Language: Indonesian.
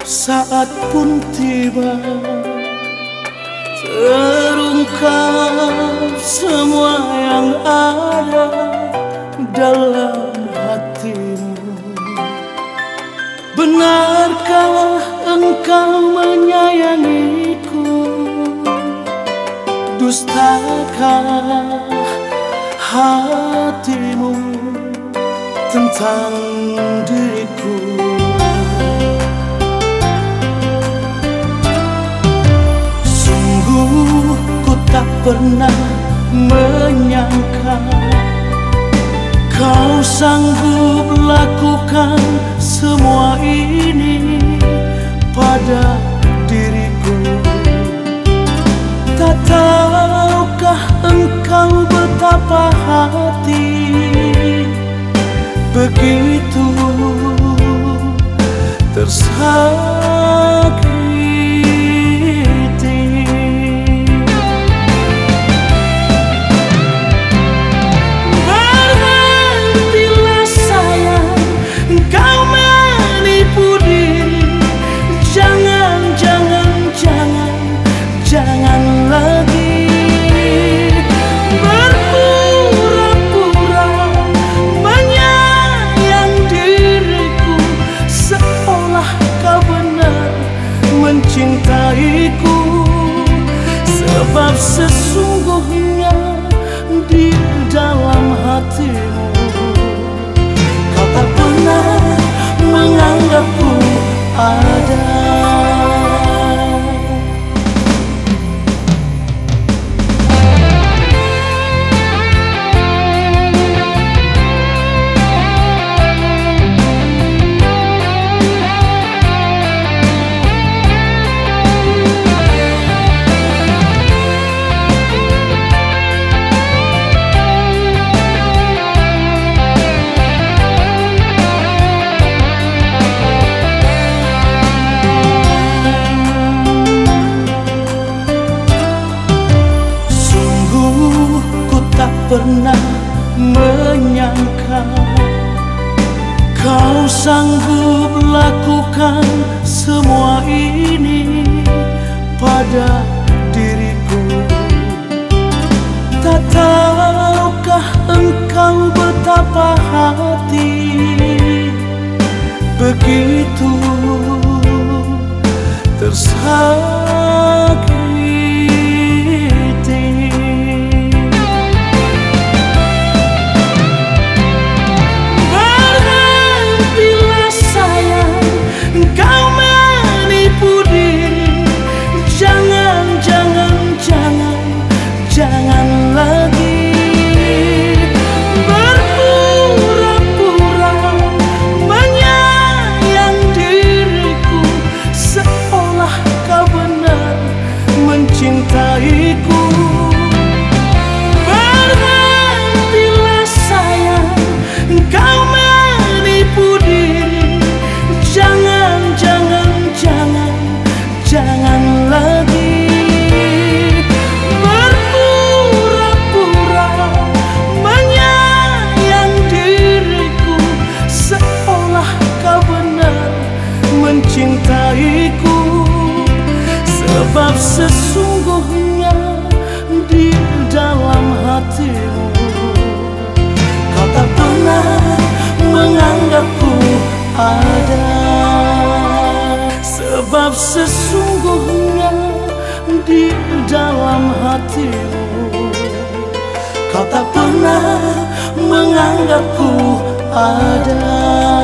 saat pun tiba, terungkap semua yang ada dalam hatimu. Benarkah engkau menyayangiku? Dustakah hatimu tentang diriku? Sungguh ku tak pernah menyangka kau sanggup lakukan semua ini pada diriku. Tak tahukah engkau betapa hati begitu tersakiti. Berhentilah sayang, kau menipu diri. Jangan, jangan, jangan, jangan lagi berpura-pura menyayang diriku, seolah kau benar mencintaiku. Sebab sesungguhnya di dalam hatimu kau tak pernah menganggapku ada. Pernah menyangka kau sanggup lakukan semua ini pada diriku. Tak tahukah engkau betapa hati begitu tersakiti. Jangan lagi berpura-pura menyayang diriku, seolah kau benar mencintaiku. Berhentilah sayang, kau menipu diri. Jangan, jangan, jangan, jangan lagi mencintaiku. Sebab sesungguhnya di dalam hatimu kau tak pernah menganggapku ada. Sebab sesungguhnya di dalam hatimu kau tak pernah menganggapku ada.